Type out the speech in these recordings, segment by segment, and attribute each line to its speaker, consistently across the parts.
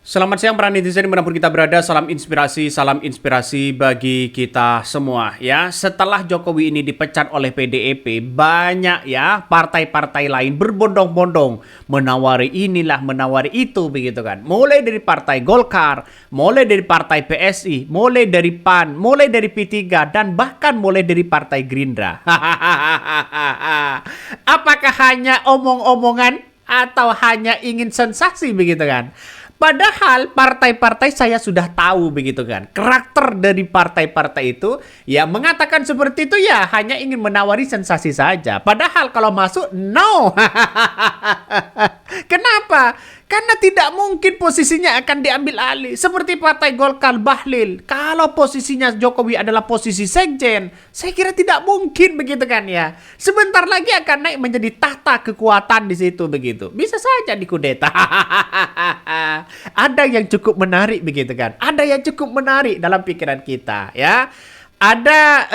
Speaker 1: Selamat siang para netizen dimanapun kita berada, salam inspirasi bagi kita semua ya. Setelah Jokowi ini dipecat oleh PDIP, banyak ya partai-partai lain berbondong-bondong menawari inilah, menawari itu begitu kan. Mulai dari partai Golkar, mulai dari partai PSI, mulai dari PAN, mulai dari P3 dan bahkan mulai dari partai Gerindra. Apakah hanya omong-omongan atau hanya ingin sensasi begitu kan? Padahal partai-partai saya sudah tahu begitu kan. Karakter dari partai-partai itu ya mengatakan seperti itu ya hanya ingin menawari sensasi saja. Padahal kalau masuk no. Kenapa? Karena tidak mungkin posisinya akan diambil alih. Seperti partai Golkar Bahlil. Kalau posisinya Jokowi adalah posisi sekjen, saya kira tidak mungkin begitu kan ya. Sebentar lagi akan naik menjadi tahta kekuatan di situ begitu. Bisa saja dikudeta. Ada yang cukup menarik begitu kan. Ada yang cukup menarik dalam pikiran kita ya. Ada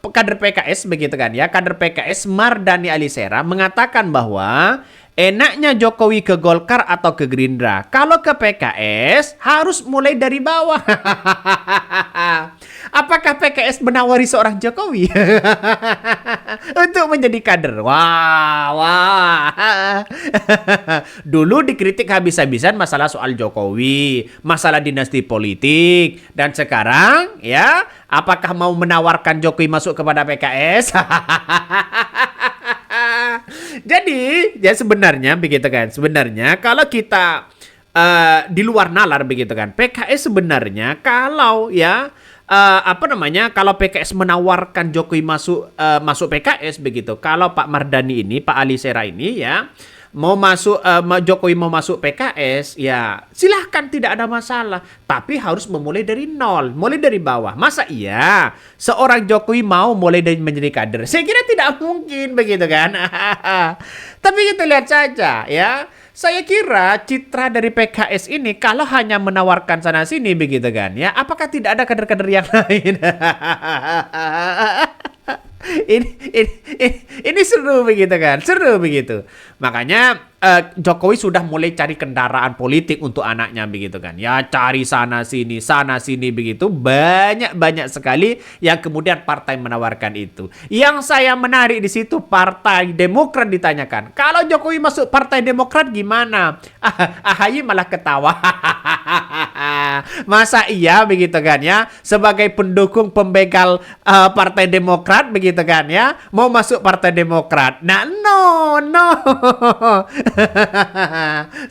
Speaker 1: kader PKS begitu kan ya. Kader PKS Mardani Alisera mengatakan bahwa enaknya Jokowi ke Golkar atau ke Gerindra. Kalau ke PKS harus mulai dari bawah. Apakah PKS menawari seorang Jokowi untuk menjadi kader? Wah. Dulu dikritik habis-habisan masalah soal Jokowi, masalah dinasti politik, dan sekarang ya, apakah mau menawarkan Jokowi masuk kepada PKS? Jadi, ya sebenarnya begitu kan. Sebenarnya kalau kita di luar nalar begitu kan. PKS sebenarnya kalau ya kalau PKS menawarkan Jokowi masuk PKS begitu. Kalau Pak Mardani ini, Pak Alisera ini ya mau masuk Jokowi mau masuk PKS ya silahkan, tidak ada masalah, tapi harus memulai dari nol, mulai dari bawah. Masa iya seorang Jokowi mau mulai dari menjadi kader? Saya kira tidak mungkin begitu kan. Tapi kita lihat saja ya. Saya kira citra dari PKS ini kalau hanya menawarkan sana sini begitu kan ya, apakah tidak ada kader-kader yang lain? ini seru begitu kan, seru begitu. Makanya Jokowi sudah mulai cari kendaraan politik untuk anaknya begitu kan. Ya cari sana sini begitu. Banyak sekali yang kemudian partai menawarkan itu. Yang saya menarik di situ Partai Demokrat ditanyakan. Kalau Jokowi masuk Partai Demokrat gimana? AHY malah ketawa. Masa iya begitu kan ya? Sebagai pendukung pembegal Partai Demokrat begitu kan ya, mau masuk Partai Demokrat. Nah, no.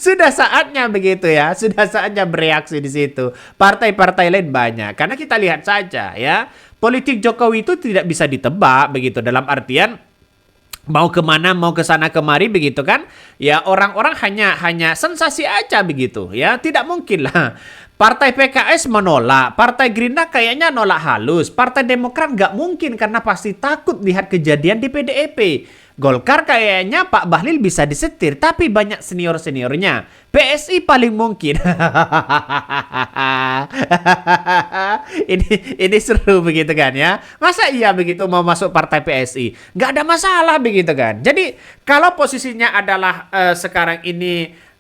Speaker 1: Sudah saatnya begitu ya, sudah saatnya bereaksi di situ. Partai-partai lain banyak. Karena kita lihat saja ya, politik Jokowi itu tidak bisa ditebak begitu, dalam artian mau kemana, mau ke sana kemari begitu kan. Ya orang-orang hanya sensasi aja begitu ya. Tidak mungkin lah. Partai PKS menolak, Partai Gerindra kayaknya nolak halus, Partai Demokrat nggak mungkin karena pasti takut lihat kejadian di PDIP. Golkar kayaknya Pak Bahlil bisa disetir, tapi banyak senior-seniornya. PSI paling mungkin. ini seru begitu kan ya. Masa iya begitu mau masuk partai PSI? Nggak ada masalah begitu kan. Jadi kalau posisinya adalah sekarang ini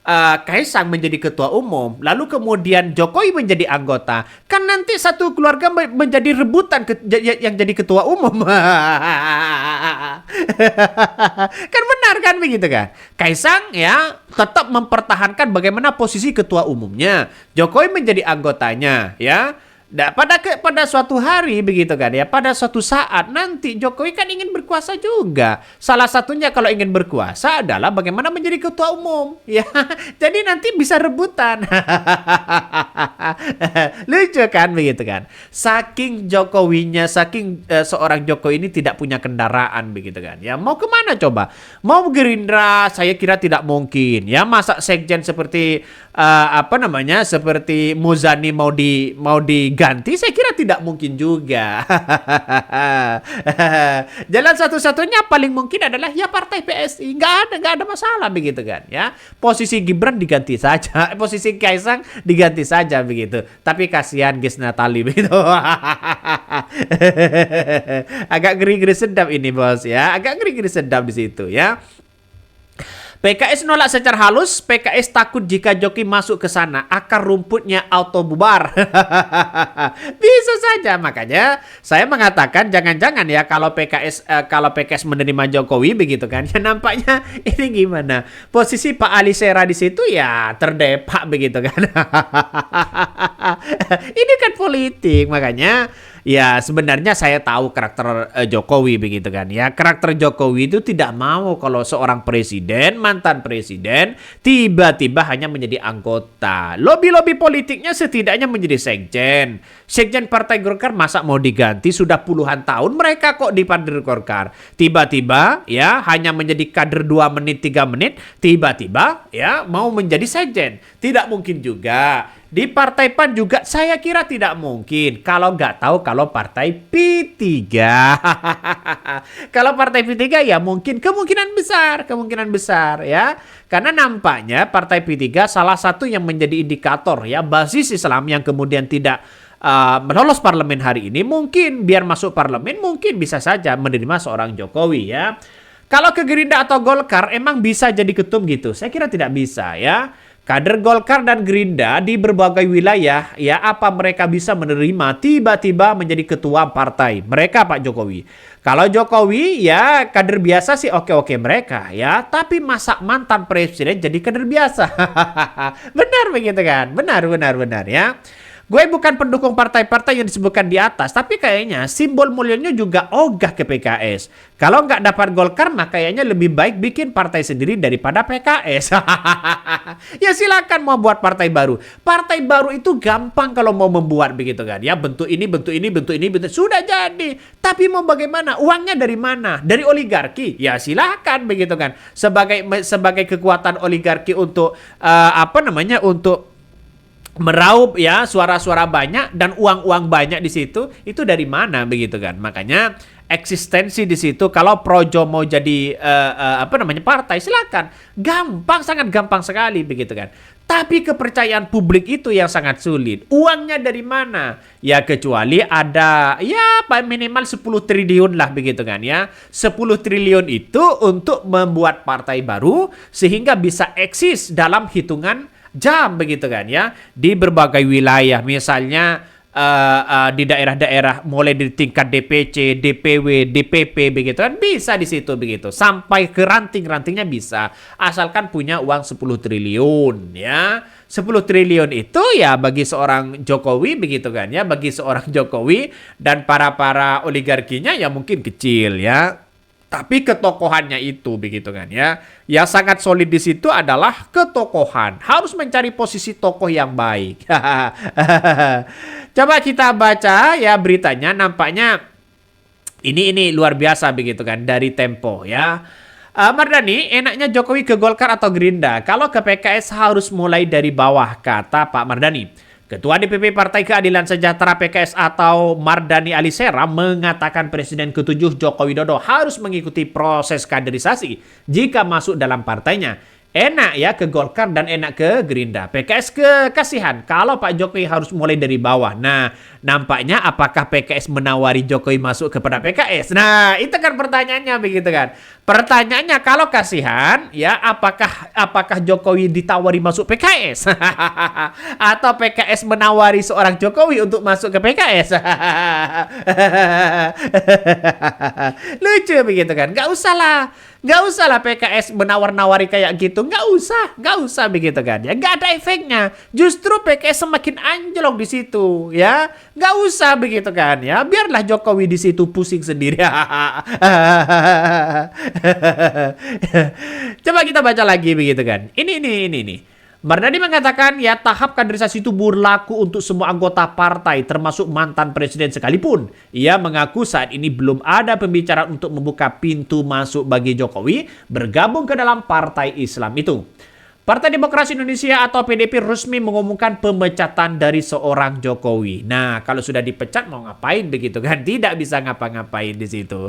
Speaker 1: Kaisang menjadi ketua umum, lalu kemudian Jokowi menjadi anggota, kan nanti satu keluarga menjadi rebutan yang jadi ketua umum. Kan benar kan begitu kan? Kaisang ya tetap mempertahankan bagaimana posisi ketua umumnya, Jokowi menjadi anggotanya ya. Nah, pada suatu hari begitu kan ya, pada suatu saat nanti Jokowi kan ingin berkuasa juga. Salah satunya kalau ingin berkuasa adalah bagaimana menjadi ketua umum ya. Jadi nanti bisa rebutan. Lucu kan begitu kan. Saking Jokowinya, saking seorang Jokowi ini tidak punya kendaraan begitu kan. Ya mau kemana coba? Mau Gerindra saya kira tidak mungkin. Ya masa sekjen seperti seperti Muzani mau diganti, saya kira tidak mungkin juga. Jalan satu-satunya paling mungkin adalah ya partai PSI. Nggak ada masalah begitu kan ya. Posisi Gibran diganti saja, posisi Kaisang diganti saja begitu. Tapi kasihan Ges Natali begitu. Agak ngeri-ngeri sedap ini bos ya, agak ngeri-ngeri sedap di situ ya. PKS nolak secara halus, PKS takut jika Jokowi masuk ke sana, akar rumputnya auto bubar. Bisa saja, makanya saya mengatakan jangan-jangan ya kalau PKS menerima Jokowi begitu kan. Ya nampaknya ini gimana? Posisi Pak Ali Sera di situ ya terdepak begitu kan. Ini kan politik, makanya ya sebenarnya saya tahu karakter Jokowi begitu kan ya. Karakter Jokowi itu tidak mau kalau seorang presiden, mantan presiden tiba-tiba hanya menjadi anggota. Lobby-lobby politiknya setidaknya menjadi sekjen. Sekjen Partai Golkar masa mau diganti, sudah puluhan tahun mereka kok di Partai Golkar. Tiba-tiba ya hanya menjadi kader 2 menit 3 menit, tiba-tiba ya mau menjadi sekjen. Tidak mungkin juga. Di Partai PAN juga saya kira tidak mungkin kalau nggak tahu kalau Partai P3. Kalau Partai P3 ya mungkin kemungkinan besar ya. Karena nampaknya Partai P3 salah satu yang menjadi indikator ya basis Islam yang kemudian tidak melolos parlemen hari ini, mungkin biar masuk parlemen mungkin bisa saja menerima seorang Jokowi ya. Kalau ke Gerindra atau Golkar emang bisa jadi ketum gitu? Saya kira tidak bisa ya. Kader Golkar dan Gerindra di berbagai wilayah, ya apa mereka bisa menerima tiba-tiba menjadi ketua partai mereka Pak Jokowi. Kalau Jokowi ya kader biasa sih oke-oke mereka ya, tapi masa mantan presiden jadi kader biasa. Benar begitu kan? Benar ya. Gue bukan pendukung partai-partai yang disebutkan di atas, tapi kayaknya simbol mulianya juga ogah ke PKS. Kalau nggak dapat Golkar, maka kayaknya lebih baik bikin partai sendiri daripada PKS. Ya silakan mau buat partai baru. Partai baru itu gampang kalau mau membuat begitu kan. Ya bentuk ini, sudah jadi. Tapi mau bagaimana? Uangnya dari mana? Dari oligarki. Ya silakan begitu kan. Sebagai kekuatan oligarki untuk untuk meraup ya suara-suara banyak dan uang-uang banyak di situ, itu dari mana begitu kan. Makanya eksistensi di situ kalau Projo mau jadi partai silakan, sangat gampang sekali begitu kan. Tapi kepercayaan publik itu yang sangat sulit. Uangnya dari mana? Ya kecuali ada ya minimal 10 triliun lah begitu kan ya. 10 triliun itu untuk membuat partai baru sehingga bisa eksis dalam hitungan jam begitu kan ya, di berbagai wilayah, misalnya di daerah-daerah mulai di tingkat DPC, DPW, DPP begitu kan, bisa di situ begitu sampai ke ranting-rantingnya bisa, asalkan punya uang 10 triliun ya. 10 triliun itu ya bagi seorang Jokowi begitu kan ya, bagi seorang Jokowi dan para oligarkinya ya mungkin kecil ya. Tapi ketokohannya itu begitu kan ya. Yang sangat solid di situ adalah ketokohan. Harus mencari posisi tokoh yang baik. Coba kita baca ya beritanya, nampaknya ini luar biasa begitu kan dari Tempo ya. Mardani, enaknya Jokowi ke Golkar atau Gerindra? Kalau ke PKS harus mulai dari bawah, kata Pak Mardani. Ketua DPP Partai Keadilan Sejahtera PKS atau Mardani Alisera mengatakan Presiden ke-7 Joko Widodo harus mengikuti proses kaderisasi jika masuk dalam partainya. Enak ya ke Golkar dan enak ke Gerindra. PKS kekasihan kalau Pak Jokowi harus mulai dari bawah. Nah, nampaknya apakah PKS menawari Jokowi masuk kepada PKS? Nah, itu kan pertanyaannya begitu kan. Pertanyaannya kalau kasihan ya apakah Jokowi ditawari masuk PKS? Atau PKS menawari seorang Jokowi untuk masuk ke PKS? Lucu begitu kan. Gak usah lah PKS menawar-nawari kayak gitu. Gak usah begitu kan ya. Gak ada efeknya. Justru PKS semakin anjlok di situ ya. Gak usah begitu kan ya. Biarlah Jokowi di situ pusing sendiri. Coba kita baca lagi begitu kan. Ini. Mardani mengatakan ya tahap kaderisasi itu berlaku untuk semua anggota partai termasuk mantan presiden sekalipun. Ia mengaku saat ini belum ada pembicaraan untuk membuka pintu masuk bagi Jokowi bergabung ke dalam partai Islam itu. Partai Demokrasi Indonesia atau PDIP resmi mengumumkan pemecatan dari seorang Jokowi. Nah, kalau sudah dipecat mau ngapain begitu kan? Tidak bisa ngapa-ngapain di situ.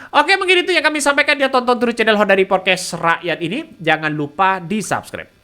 Speaker 1: Oke, mungkin itu yang kami sampaikan. Ya, tonton terus channel Hodari Podcast Rakyat ini. Jangan lupa di-subscribe.